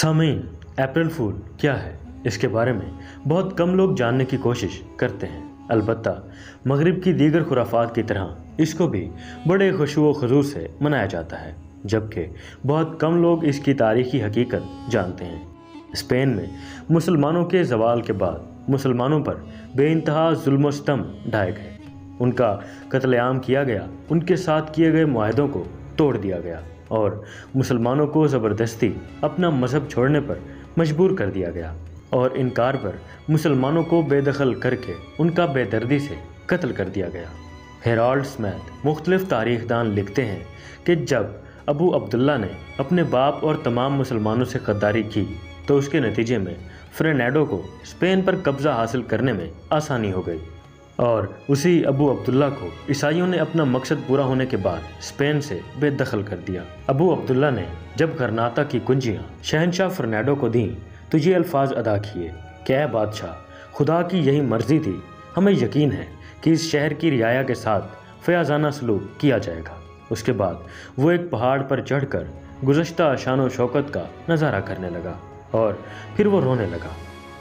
सामीन, अप्रैल फूल क्या है, इसके बारे में बहुत कम लोग जानने की कोशिश करते हैं। अलबत्ता मगरिब की दीगर खुराफात की तरह इसको भी बड़े खुशू व खुजूर से मनाया जाता है, जबकि बहुत कम लोग इसकी तारीखी हकीकत जानते हैं। स्पेन में मुसलमानों के ज़वाल के बाद मुसलमानों पर बेइंतहा जुल्म व सितम ढाए गए, उनका कत्लेआम किया गया, उनके साथ किए गए मुआहदों को तोड़ दिया गया और मुसलमानों को ज़बरदस्ती अपना मज़हब छोड़ने पर मजबूर कर दिया गया और इनकार पर मुसलमानों को बेदखल करके उनका बेदर्दी से कत्ल कर दिया गया। हेराल्ड स्मिथ मुख्तलिफ तारीखदान लिखते हैं कि जब अबू अब्दुल्ला ने अपने बाप और तमाम मुसलमानों से गद्दारी की तो उसके नतीजे में फ्रेनेडो को स्पेन पर कब्ज़ा हासिल करने में आसानी हो गई और उसी अबू अब्दुल्ला को ईसाइयों ने अपना मकसद पूरा होने के बाद स्पेन से बेदखल कर दिया। अबू अब्दुल्ला ने जब गरनाता की कुंजियाँ शहनशाह फ्रेनेडो को दी तो ये अल्फाज अदा किए कि ऐ बादशाह, खुदा की यही मर्जी थी, हमें यकीन है कि इस शहर की रियाया के साथ फयाजाना सलूक किया जाएगा। उसके बाद वो एक पहाड़ पर चढ़कर गुज़श्ता शान व शौकत का नज़ारा करने लगा और फिर वो रोने लगा।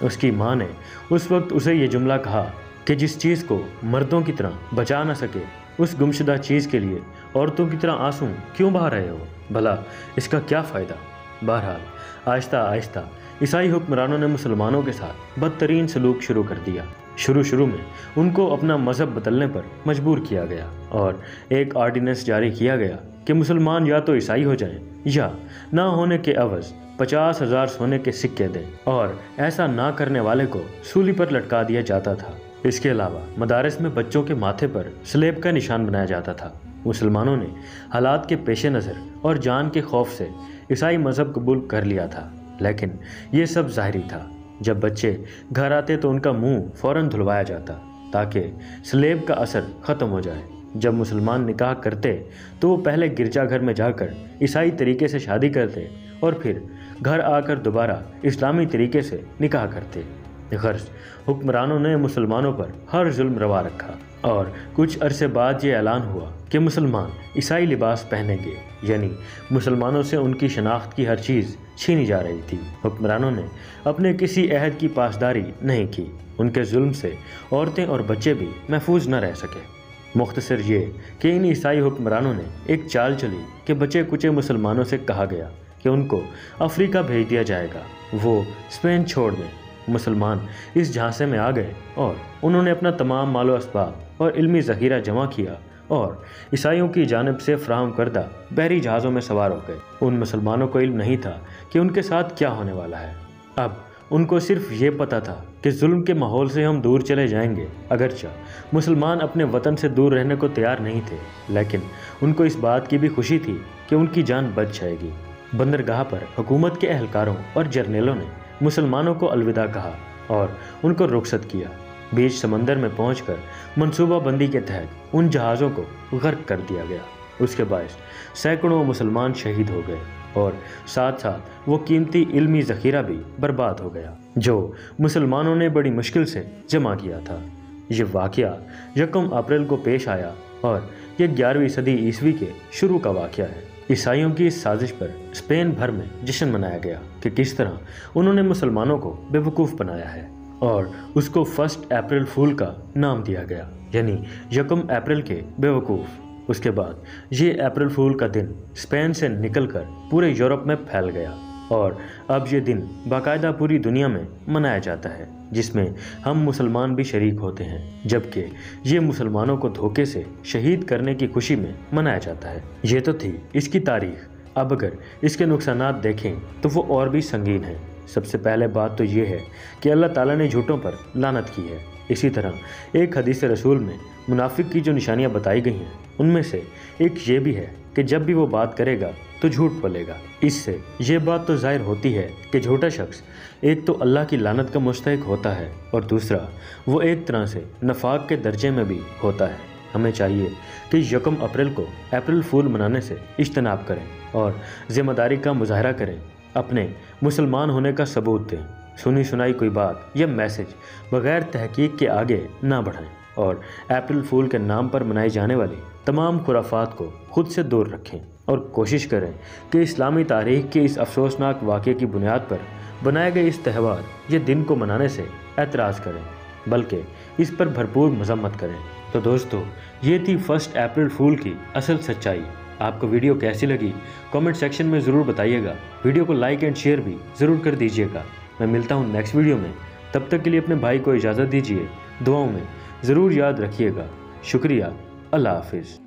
उसकी माँ ने उस वक्त उसे ये जुमला कहा कि जिस चीज़ को मर्दों की तरह बचा ना सके उस गुमशुदा चीज़ के लिए औरतों की तरह आंसू क्यों बहा रहे हो, भला इसका क्या फ़ायदा। बहरहाल आहिस्ता आहिस्ता ईसाई हुक्मरानों ने मुसलमानों के साथ बदतरीन सलूक शुरू कर दिया। शुरू में उनको अपना मज़हब बदलने पर मजबूर किया गया और एक आर्डिनेंस जारी किया गया कि मुसलमान या तो ईसाई हो जाएं या ना होने के अवज़ 50,000 सोने के सिक्के दें और ऐसा ना करने वाले को सूली पर लटका दिया जाता था। इसके अलावा मदारस में बच्चों के माथे पर स्लेब का निशान बनाया जाता था। मुसलमानों ने हालात के पेश नज़र और जान के खौफ से ईसाई मज़हब कबूल कर लिया था, लेकिन ये सब ज़ाहिरी था। जब बच्चे घर आते तो उनका मुंह फ़ौरन धुलवाया जाता ताकि स्लेब का असर ख़त्म हो जाए। जब मुसलमान निकाह करते तो वो पहले गिरजाघर में जाकर ईसाई तरीके से शादी करते और फिर घर आकर दोबारा इस्लामी तरीके से निकाह करते। गर्ज हुक्मरानों ने मुसलमानों पर हर जुल्म रवा रखा और कुछ अरसे बाद ये ऐलान हुआ कि मुसलमान ईसाई लिबास पहनेंगे, यानी मुसलमानों से उनकी शनाख्त की हर चीज़ छीनी जा रही थी। हुक्मरानों ने अपने किसी अहद की पासदारी नहीं की। उनके जुल्म से औरतें और बच्चे भी महफूज न रह सके। मुख्तसर ये कि इन ईसाई हुक्मरानों ने एक चाल चली कि बचे कुचे मुसलमानों से कहा गया कि उनको अफ्रीका भेज दिया जाएगा, वो स्पेन छोड़ दें। मुसलमान इस झांसे में आ गए और उन्होंने अपना तमाम मालो असबाब और इल्मी ज़ख़ीरा जमा किया और ईसाइयों की जानिब से फ़राहम करदा बहरी जहाज़ों में सवार हो गए। उन मुसलमानों को इल्म नहीं था कि उनके साथ क्या होने वाला है। अब उनको सिर्फ ये पता था कि जुल्म के माहौल से हम दूर चले जाएंगे। अगरचा मुसलमान अपने वतन से दूर रहने को तैयार नहीं थे, लेकिन उनको इस बात की भी खुशी थी कि उनकी जान बच जाएगी। बंदरगाह पर हुकूमत के एहलकारों और जर्नेलों ने मुसलमानों को अलविदा कहा और उनको रुखसत किया। बीच समंदर में पहुंचकर मनसूबा बंदी के तहत उन जहाज़ों को गर्क कर दिया गया। उसके बायस सैकड़ों मुसलमान शहीद हो गए और साथ साथ वो कीमती इल्मी ज़ख़ीरा भी बर्बाद हो गया जो मुसलमानों ने बड़ी मुश्किल से जमा किया था। ये वाक़या 1 अप्रैल को पेश आया और ये 11वीं सदी ईस्वी के शुरू का वाक़या है। ईसाइयों की इस साजिश पर स्पेन भर में जश्न मनाया गया कि किस तरह उन्होंने मुसलमानों को बेवकूफ़ बनाया है और उसको 1 अप्रैल फूल का नाम दिया गया, यानी 1 अप्रैल के बेवकूफ़। उसके बाद ये अप्रैल फूल का दिन स्पेन से निकलकर पूरे यूरोप में फैल गया और अब ये दिन बाकायदा पूरी दुनिया में मनाया जाता है, जिसमें हम मुसलमान भी शरीक होते हैं, जबकि ये मुसलमानों को धोखे से शहीद करने की खुशी में मनाया जाता है। ये तो थी इसकी तारीख। अब अगर इसके नुकसानात देखें तो वो और भी संगीन हैं। सबसे पहले बात तो ये है कि अल्लाह ताला ने झूठों पर लानत की है। इसी तरह एक हदीस रसूल में मुनाफिक की जो निशानियाँ बताई गई हैं उनमें से एक ये भी है कि जब भी वो बात करेगा तो झूठ बोलेगा। इससे ये बात तो ज़ाहिर होती है कि झूठा शख्स एक तो अल्लाह की लानत का मुस्तहिक होता है और दूसरा वो एक तरह से नफाक के दर्जे में भी होता है। हमें चाहिए कि 1 अप्रैल को अप्रैल फूल मनाने से इज्तनाब करें और ज़िम्मेदारी का मुजाहरा करें, अपने मुसलमान होने का सबूत दें। सुनी सुनाई कोई बात या मैसेज बग़ैर तहकीक के आगे ना बढ़ाएं और अप्रैल फूल के नाम पर मनाई जाने वाली तमाम खुराफात को खुद से दूर रखें। اور کوشش کریں کہ اسلامی تاریخ کے اس افسوسناک واقعے کی بنیاد پر بنائے گئے اس تہوار یا دن کو منانے سے اعتراض کریں، بلکہ اس پر بھرپور مذمت کریں۔ تو دوستو، یہ تھی 1 اپریل فول کی اصل سچائی۔ آپ کو ویڈیو کیسی لگی کامنٹ سیکشن میں ضرور بتائیے گا۔ ویڈیو کو لائک اینڈ شیئر بھی ضرور کر دیجیے گا۔ میں ملتا ہوں نیکسٹ ویڈیو میں، تب تک کے لیے اپنے بھائی کو اجازت دیجیے۔ دعاؤں میں ضرور یاد رکھیے گا۔ شکریہ، اللہ حافظ۔